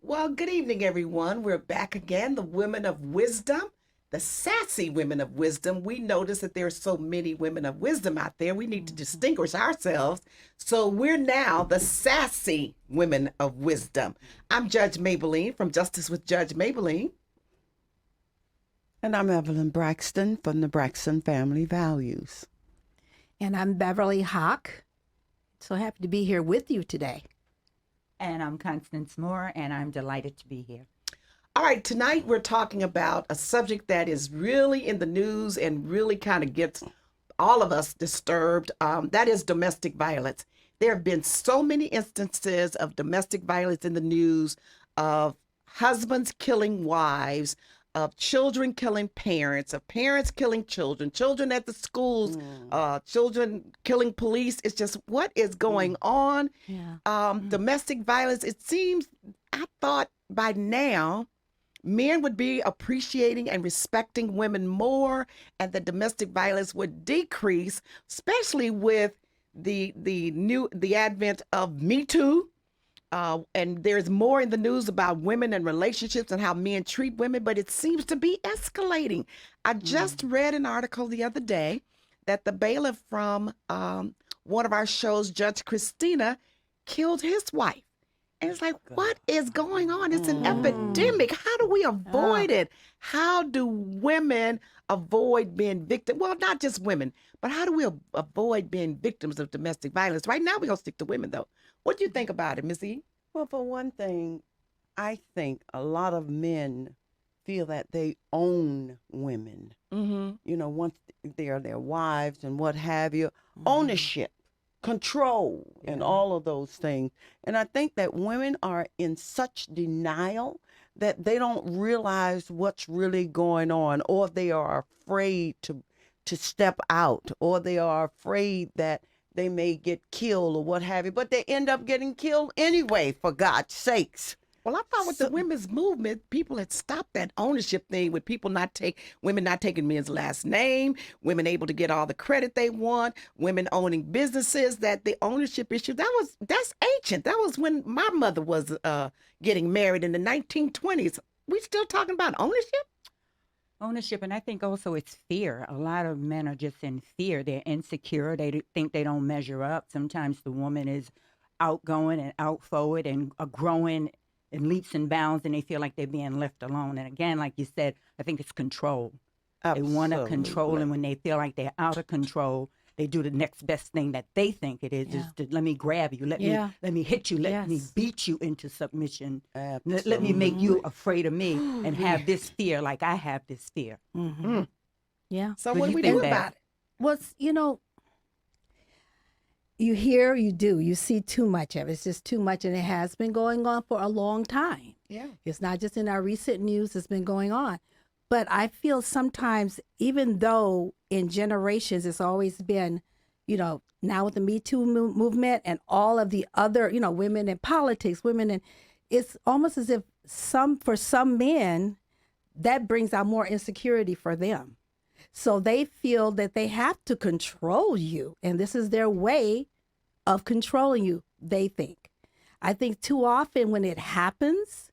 Well, good evening, everyone. We're back again, the women of wisdom, the sassy women of wisdom. We notice that there are so many women of wisdom out there. We need to Mhm. distinguish ourselves. So we're now the sassy women of wisdom. I'm Judge Maybelline from Justice with Judge Maybelline. And I'm Evelyn Braxton from the Braxton Family Values. And I'm Beverly Hawk. So happy to be here with you today. And I'm Constance Moore, and I'm delighted to be here. All right, tonight we're talking about a subject that is really in the news and really kind of gets all of us disturbed. That is domestic violence. There have been so many instances of domestic violence in the news, of husbands killing wives, of children killing parents, of parents killing children, children at the schools, children killing police. It's just what is going on? Yeah. Domestic violence, it seems, I thought by now men would be appreciating and respecting women more, and the domestic violence would decrease, especially with the advent of Me Too. And there's more in the news about women and relationships and how men treat women, but it seems to be escalating. I just read an article the other day that the bailiff from one of our shows, Judge Christina, killed his wife. And it's like, what is going on? It's an epidemic. How do we avoid it? How do women avoid being victims? Well, not just women, but how do we avoid being victims of domestic violence? Right now, we're going to stick to women, though. What do you think about it, Miss E? Well, for one thing, I think a lot of men feel that they own women. Mm-hmm. Once they are their wives and what have you, ownership, control, and all of those things. And I think that women are in such denial that they don't realize what's really going on, or they are afraid to step out, or they are afraid that they may get killed or what have you, but they end up getting killed anyway, for God's sakes. Well, I thought with the women's movement, people had stopped that ownership thing with women not taking men's last name, women able to get all the credit they want, women owning businesses. That the ownership issue that's ancient. That was when my mother was getting married in the 1920s. We still talking about ownership? Ownership, and I think also it's fear. A lot of men are just in fear. They're insecure. Think they don't measure up. Sometimes the woman is outgoing and out forward and are growing in leaps and bounds, and they feel like they're being left alone. And again, like you said, I think it's control. They want to control, and when they feel like they're out of control, they do the next best thing that they think it is to let me grab you, let me hit you, let me beat you into submission, let me make you afraid of me, and have this fear like I have this fear. Mm-hmm. Yeah. So What what do do we you do think, about it? Well, you hear, you see too much of it. It's just too much, and it has been going on for a long time. Yeah. It's not just in our recent news, it's been going on. But I feel sometimes, even though in generations it's always been, now with the Me Too movement and all of the other, women in politics, it's almost as if for some men, that brings out more insecurity for them. So they feel that they have to control you, and this is their way of controlling you, they think. I think too often when it happens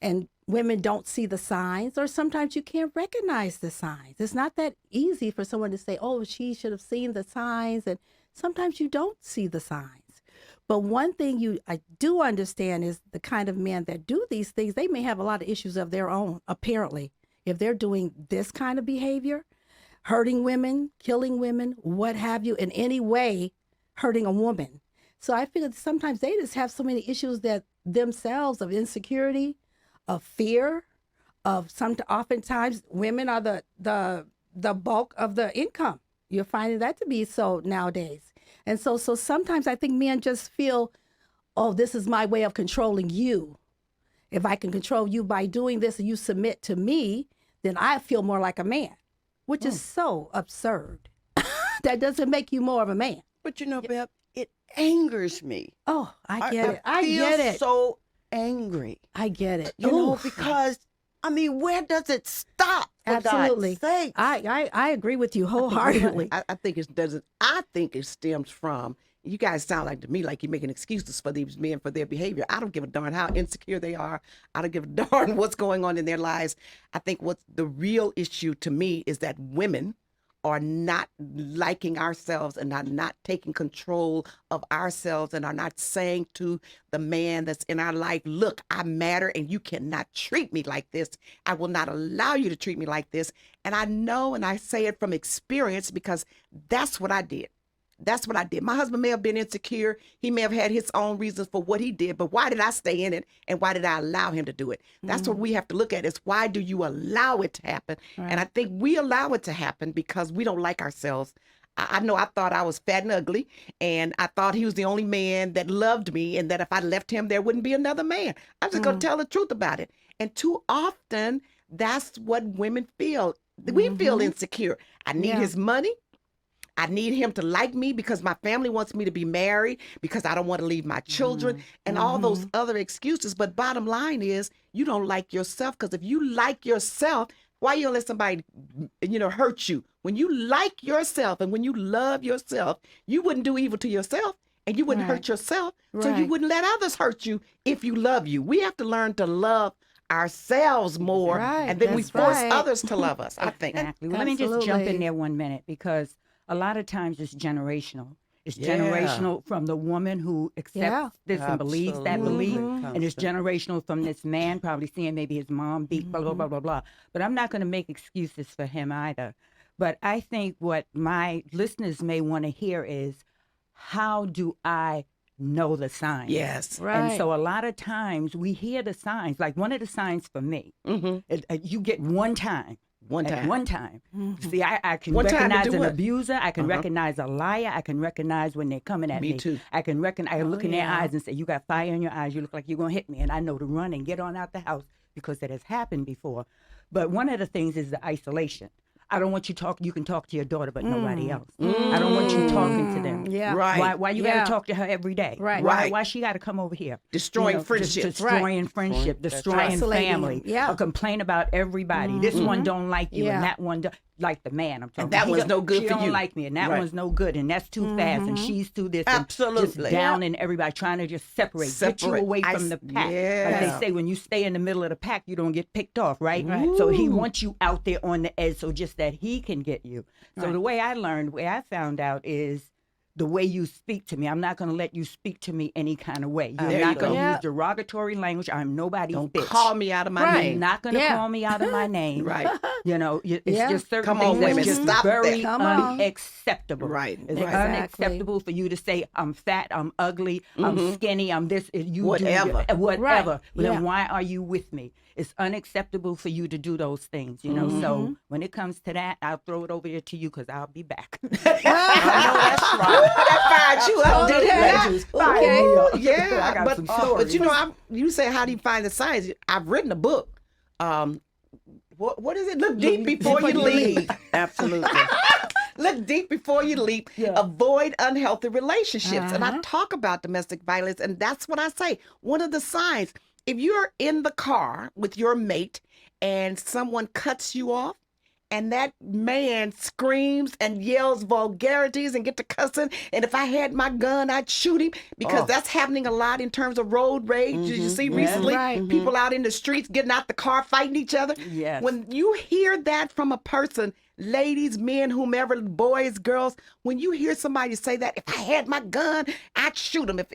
and women don't see the signs, or sometimes you can't recognize the signs. It's not that easy for someone to say, oh, she should have seen the signs. And sometimes you don't see the signs. But one thing I do understand is the kind of men that do these things, they may have a lot of issues of their own, apparently. If they're doing this kind of behavior, hurting women, killing women, what have you, in any way, hurting a woman. So I feel that sometimes they just have so many issues that themselves of insecurity, of fear, oftentimes women are the bulk of the income. You're finding that to be so nowadays. And so sometimes I think men just feel, oh, this is my way of controlling you. If I can control you by doing this and you submit to me, then I feel more like a man, which is so absurd. That doesn't make you more of a man. But Beb, it angers me. Oh, I get it. I feel get it. so angry. I get it. Because where does it stop? For Absolutely. God's sake? I agree with you wholeheartedly. I think it doesn't. I think it stems from you guys sound like to me like you're making excuses for these men for their behavior. I don't give a darn how insecure they are. I don't give a darn what's going on in their lives. I think what's the real issue to me is that women are not liking ourselves and are not taking control of ourselves and are not saying to the man that's in our life, look, I matter and you cannot treat me like this. I will not allow you to treat me like this. And I know, and I say it from experience because that's what I did. That's what I did. My husband may have been insecure. He may have had his own reasons for what he did, but why did I stay in it and why did I allow him to do it? That's what we have to look at is why do you allow it to happen? Right. And I think we allow it to happen because we don't like ourselves. I know I thought I was fat and ugly, and I thought he was the only man that loved me, and that if I left him, there wouldn't be another man. I'm just going to tell the truth about it. And too often, that's what women feel. We feel insecure. I need Yeah. his money. I need him to like me because my family wants me to be married, because I don't want to leave my children, and all those other excuses. But bottom line is, you don't like yourself, because if you like yourself, why you don't let somebody, hurt you? When you like yourself and when you love yourself, you wouldn't do evil to yourself and you wouldn't Right. hurt yourself. So you Right. wouldn't let others hurt you if you love you. We have to learn to love ourselves more, Right, and then we that's force right. others to love us, I think. Exactly. Let me just jump Absolutely. in there 1 minute, because a lot of times it's generational. It's Yeah. generational from the woman who accepts Yeah. this and believes that belief. Absolutely. And it's generational from this man probably seeing maybe his mom beat, blah, blah, blah, blah, blah. But I'm not going to make excuses for him either. But I think what my listeners may want to hear is, how do I know the signs? Yes. Right. And so a lot of times we hear the signs. Like one of the signs for me, you get one time. One At time. one time. See, I can One time to recognize do an what? abuser. I can recognize a liar. I can recognize when they're coming at me. Me too. I can recognize. I look in their yeah. eyes and say, "You got fire in your eyes. You look like you're gonna hit me." And I know to run and get on out the house because that has happened before. But one of the things is the isolation. I don't want you talk. You can talk to your daughter, but nobody else. I don't want you talking to them. Yeah. Right. Why you Yeah. gotta talk to her every day? Right. Right. Why she gotta come over here? Destroying just friendships. destroying friendship, destroying Isolating them. family. Yeah. Complain about everybody. This one don't like you, Yeah. and that one like the man. I'm talking. that He one's don't- no good she for don't you. like me, and that Right. one's no good, and that's too fast, and she's too this. And Absolutely. just down in everybody, trying to just get you Separate. away from the pack. Like Yeah. they say, when you stay in the middle of the pack, you don't get picked off, right? So he wants you out there on the edge, so just that he can get you. So the way I found out is the way you speak to me. I'm not going to let you speak to me any kind of way. You're There not you going to go. use derogatory language. I'm nobody's Don't bitch. call me out of my Right. You're name. not going to Yeah. call me out of my name. Right. You know, it's Yeah. just certain Come things on, that's women, just stop very that. Come on. unacceptable. Right. It's Exactly. unacceptable for you to say, I'm fat, I'm ugly, I'm skinny, I'm this. You Whatever. Do, whatever. Right. But Yeah. then why are you with me? It's unacceptable for you to do those things, you know? So when it comes to that, I'll throw it over there to you because I'll be back. That's right. That fired you up, didn't Okay. it? Okay. Yeah, I got but some but stories. you know, you say how do you find the signs? I've written a book. What is it? Look deep before you leap. Absolutely. Look deep before you leap. Avoid unhealthy relationships. And I talk about domestic violence, and that's what I say. One of the signs, if you're in the car with your mate and someone cuts you off, and that man screams and yells vulgarities and get to cussing, and if I had my gun, I'd shoot him, because that's happening a lot in terms of road rage. Did you see recently? Right. People out in the streets getting out the car, fighting each other. Yes. When you hear that from a person, ladies, men, whomever, boys, girls, when you hear somebody say that, if I had my gun, I'd shoot him. If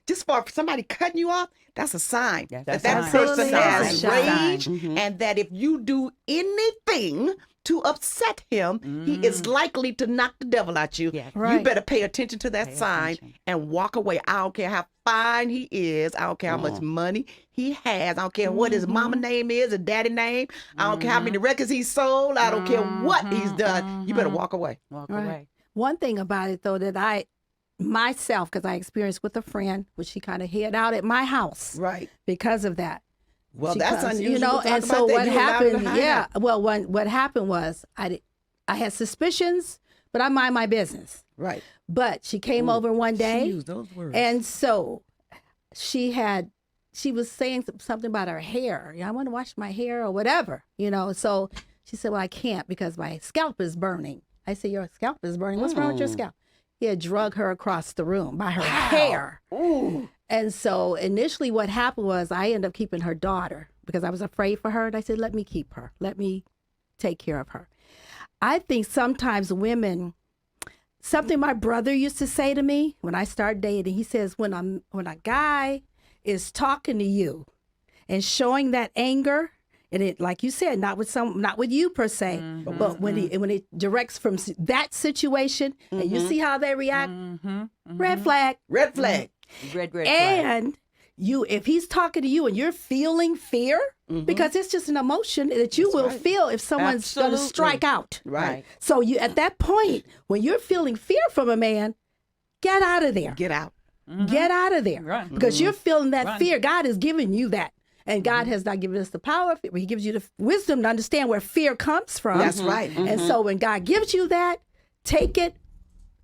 just for somebody cutting you off, that's a sign That's that a that sign. person Absolutely has is a sign. rage, and that if you do anything to upset him, he is likely to knock the devil out you. Yes. You Right. better pay attention to that Pay sign attention. and walk away. I don't care how fine he is. I don't care how much money he has. I don't care what his mama name is, his daddy name. I don't care how many records he sold. I don't care what he's done. You better walk away. Walk Right. away. One thing about it, though, that I myself, because I experienced with a friend, which she kind of hid out at my house Right. because of that. Well, She that's comes, unusual. you know. to talk And about so that. what You allowed her to happened? hide Yeah. out. Well, what happened was I had suspicions, but I mind my business. Right. But she came over one She day, used those words. and so she was saying something about her hair. I want to wash my hair or whatever, So she said, well, I can't because my scalp is burning. I said, your scalp is burning. What's wrong with your scalp? he had drug her across the room by her hair. Ooh. And so initially what happened was I ended up keeping her daughter because I was afraid for her. And I said, let me keep her. Let me take care of her. I think sometimes women, something my brother used to say to me when I started dating, he says, when a guy is talking to you and showing that anger, and it, like you said, not with you per se, but when it directs from that situation, and you see how they react, red flag. Red flag. Red flag. And if he's talking to you and you're feeling fear, because it's just an emotion that you will feel if someone's going to Absolutely. strike out. Right. So you, at that point, when you're feeling fear from a man, get out of there. Get out. Get out of there. Run. Because you're feeling that Run. fear. God has given you that. And God has not given us the power. He gives you the wisdom to understand where fear comes from. That's right. And so when God gives you that, take it,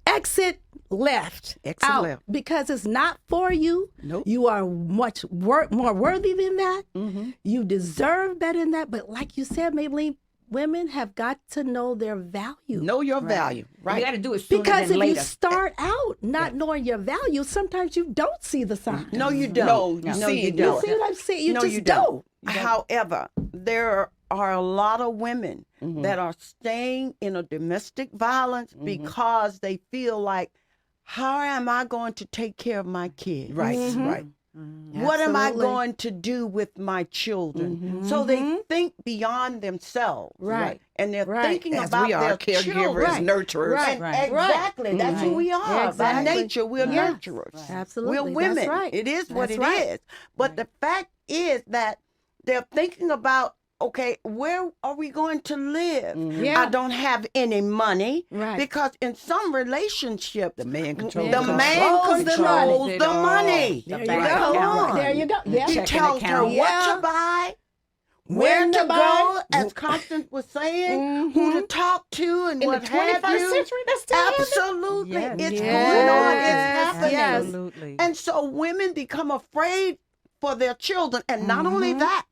exit left. Exit out, left. Because it's not for you. Nope. You are much more worthy than that. You deserve better than that. But like you said, Maybelline, women have got to know their value. Know your value. Right. You got to do it sooner Because than if later. you start out not knowing your value, sometimes you don't see the signs. No, you don't. No, you no, see you it. You don't. see what I'm saying? You No, just you don't. However, there are a lot of women that are staying in a domestic violence because they feel like, how am I going to take care of my kids? Right. Right. What am I Absolutely. going to do with my children? So they think beyond themselves. Right. And they're Right. thinking As about we are their caregivers, children. nurturers. Right. And exactly. That's who we are. By Exactly. nature, we're Yes. nurturers. Absolutely. We're women. That's right. It is what That's it right. is. But the fact is that they're thinking about, okay, where are we going to live? Yeah. I don't have any money. Right. Because in some relationships, The man controls the man controls the controls money. the money. There The you bank go. account. There you go. Yeah. He Checking tells her account. what Yeah. to buy, When where to to go, buy. as Constance was saying, who to talk to, and In the what have 21st you. century, that's still happening? Absolutely, Yes. it's Yes. going on. It's happening. Yes. Absolutely. And so women become afraid for their children, and not only that,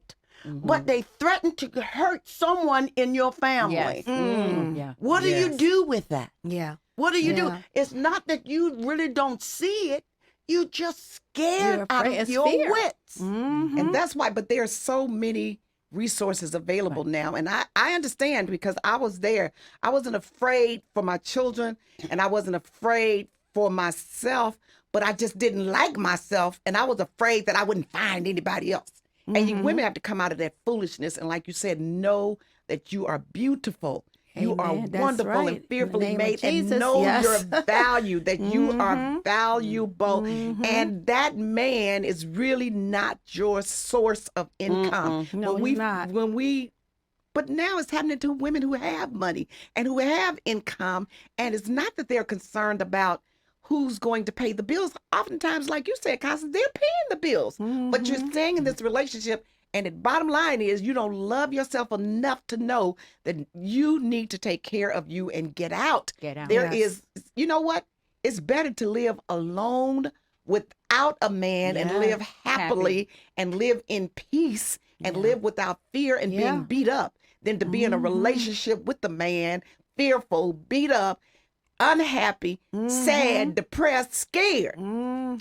but they threaten to hurt someone in your family. Yes. Yeah. What do you Yes. do with that? Yeah. What do you do? Yeah. It's not that you really don't see it. You just scared You're out afraid. of It's your fear. wits. And that's why, but there's so many resources available now. And I understand because I was there. I wasn't afraid for my children and I wasn't afraid for myself, but I just didn't like myself. And I was afraid that I wouldn't find anybody else. And you women have to come out of that foolishness. And like you said, know that you are beautiful. You are Amen. That's wonderful right. In and the fearfully name of made, and Jesus, know yes. your value, that you are valuable. And that man is really not your source of income. No, he's not. But now it's happening to women who have money and who have income. And it's not that they're concerned about who's going to pay the bills. Oftentimes, like you said, Constance, they're paying the bills. But you're staying in this relationship. And the bottom line is you don't love yourself enough to know that you need to take care of you and get out. Get out. There Yes. is, you know what? It's better to live alone without a man and Yeah. live happily and live in peace and live without fear and Yeah. being beat up than to be in a relationship with the man, fearful, beat up, unhappy, sad, depressed, scared.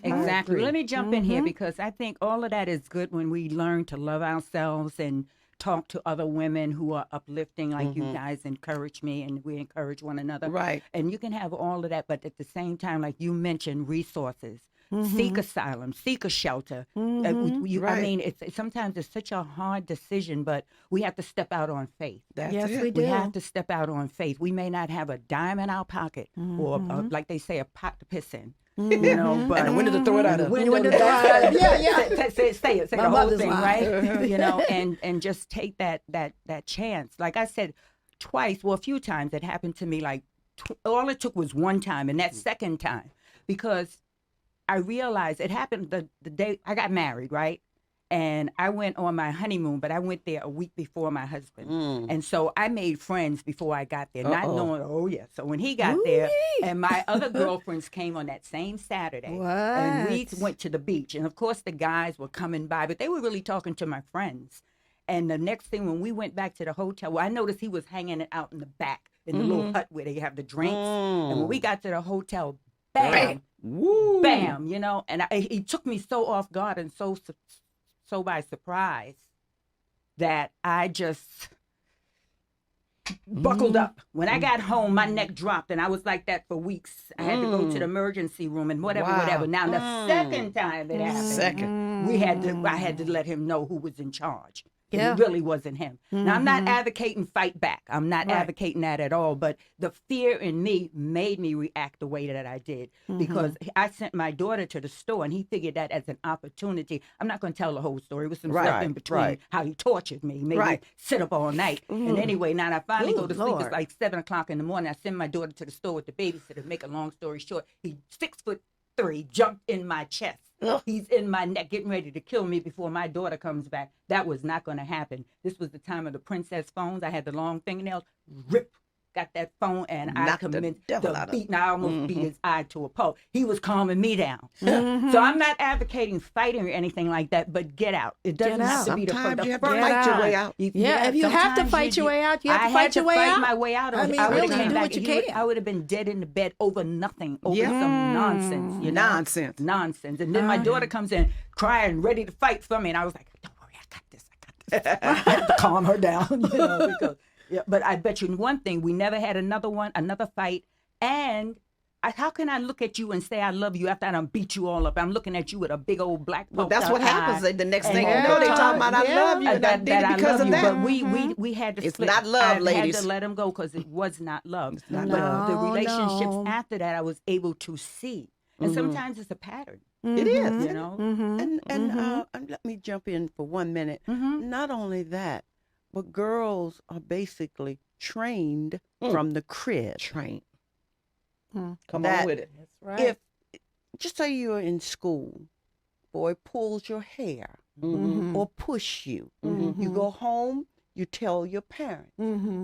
Exactly. agree. Let me jump in here because I think all of that is good when we learn to love ourselves and talk to other women who are uplifting, like you guys encourage me and we encourage one another. Right. And you can have all of that, but at the same time, like you mentioned, resources. Seek asylum, seek a shelter. I Right. mean, sometimes it's such a hard decision, but we have to step out on faith. That's Yes, it. we do. We have to step out on faith. We may not have a dime in our pocket or, like they say, a pot to piss in. You know, but And a window to throw it out of. Window to throw it out of. Yeah, yeah. say My the whole mother's thing, line. right? You know, and just take that chance. Like I said, twice, well, a few times it happened to me. Like all it took was one time, and that second time, because I realized it happened the day I got married, right? And I went on my honeymoon, but I went there a week before my husband. And so I made friends before I got there, not knowing, oh, yeah. So when he got there, and my other girlfriends came on that same Saturday. And we What? went to the beach. And of course, the guys were coming by, but they were really talking to my friends. And the next thing, when we went back to the hotel, well, I noticed he was hanging out in the back in the little hut where they have the drinks. And when we got to the hotel, bam, Woo. bam, you know. And he took me so off guard and so by surprise that I just buckled up. When I got home, my neck dropped, and I was like that for weeks. I had to go to the emergency room and whatever. Now, the second time it happened, I had to let him know who was in charge. Yeah. It really wasn't him. Now, I'm not advocating fight back. I'm not advocating that at all. But the fear in me made me react the way that I did because I sent my daughter to the store and he figured that as an opportunity. I'm not going to tell the whole story. It was some stuff in between how he tortured me, made me sit up all night. And anyway, now I finally go to sleep. It's like 7 o'clock in the morning. I send my daughter to the store with the babysitter. Make a long story short, he 6'3" jumped in my chest. He's in my neck, getting ready to kill me before my daughter comes back. That was not going to happen. This was the time of the princess phones. I had the long fingernails. Got that phone, and I commenced the beat. And I almost beat his eye to a pulp. He was calming me down. So I'm not advocating fighting or anything like that, but get out. It doesn't have to be the Sometimes you have to first fight your way out. Yeah, if you have to fight your way out, you have to fight your way out. I had to fight my way out. I mean, I really, would've came do back what you and can. I would have been dead in the bed over nothing, over some nonsense. You know? Nonsense. And then my daughter comes in crying, ready to fight for me, and I was like, "Don't worry, I got this. I had to calm her down, you know, because." Yeah, but I bet you one thing, we never had another fight. And how can I look at you and say I love you after I done beat you all up? I'm looking at you with a big old black Well, that's what happens. The next thing you all know, the they talking time. about I love you, and I did it because of that. But we had to It's split. not love, I ladies. had to let him go because it was not love. not but love. the relationships No. after that, I was able to see. And sometimes it's a pattern, It is. you know? And let me jump in for 1 minute. Not only that, but girls are basically trained from the crib. Train. Mm. Come on with it. That's right. If just say you're in school, boy pulls your hair or push you, you go home, you tell your parents.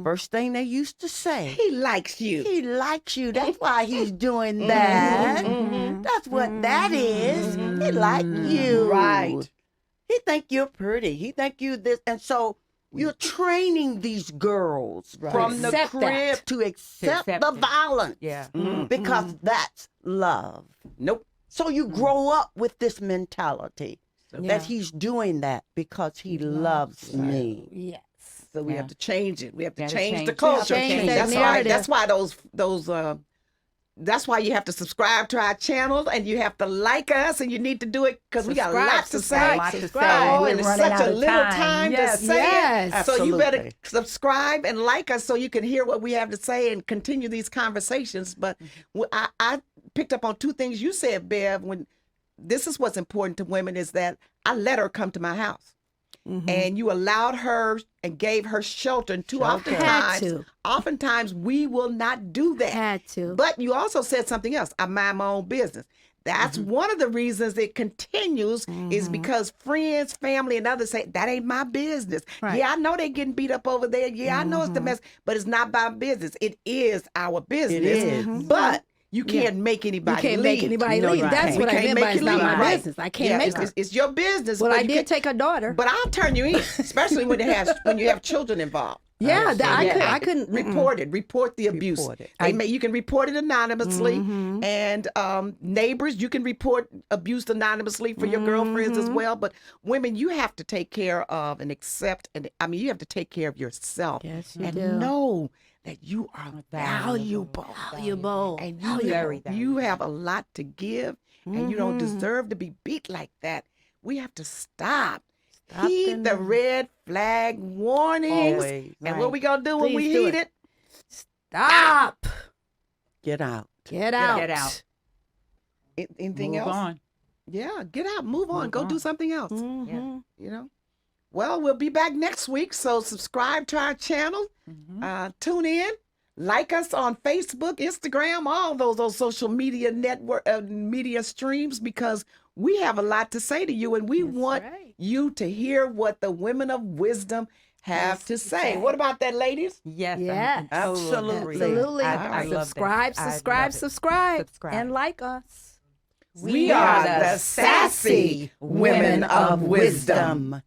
First thing they used to say, He likes you. he likes you. That's why he's doing that. That's what that is. He like you. Right. He think you're pretty. He think you this. And so you're training these girls from the Accept crib that. to accept accept the it. violence. Yeah. Because that's love. Nope. So you grow up with this mentality Yeah. that he's doing that because he loves me. Yes. So we Yeah. have to change it. We have to Gotta change the change- culture. change that That's why. narrative. That's why that's why you have to subscribe to our channel and you have to like us and you need to do it because we got Subscribe, lots to say. subscribe, Lots to subscribe. say. Oh, We're and it's running such out a of little time. time Yes. to say Yes. it. So you better Absolutely. subscribe and like us so you can hear what we have to say and continue these conversations. But I picked up on two things you said, Bev. When this is what's important to women is that I let her come to my house. And you allowed her and gave her shelter. And Had to. oftentimes we will not do that. Had to. But you also said something else. I mind my own business. That's one of the reasons it continues is because friends, family, and others say, that ain't my business. Right. Yeah, I know they getting beat up over there. Yeah, I know it's the mess, but it's not my business. It is our business. is. But you can't make anybody You can't leave. make anybody No, leave. you That's can't. what We I can't meant by make it's you not leave. my Right. business. I can't Yeah, make her. it's your business. Well, but I you did can't- take her daughter. But I'll turn you in, especially when you have children involved. Yeah, Yeah. I couldn't. Report the abuse. Report it. You can report it anonymously, and neighbors, you can report abuse anonymously for your girlfriends as well. But women, you have to take care of and accept, and I mean, you have to take care of yourself. Yes, you and do. know that you are Valuable. valuable, and you Very you have a lot to give, and you don't deserve to be beat like that. We have to stop. Heed the red flag warnings. Always. And what we gonna do when Please we do heed it. it? Stop. Get out. Get out. Get out. Anything Move else? on. Yeah, get out, move on, Move go do on. something else. Mhm. You know. Well, we'll be back next week, so subscribe to our channel. Tune in, like us on Facebook, Instagram, all those social media network media streams because we have a lot to say to you, and we want right. you to hear what the women of wisdom have to say. What about that, ladies? Yes. Yes. Absolutely. Absolutely. I love that. Subscribe, I subscribe, love it. subscribe, Subscribe. and like us. We are the Sassy Women of Wisdom.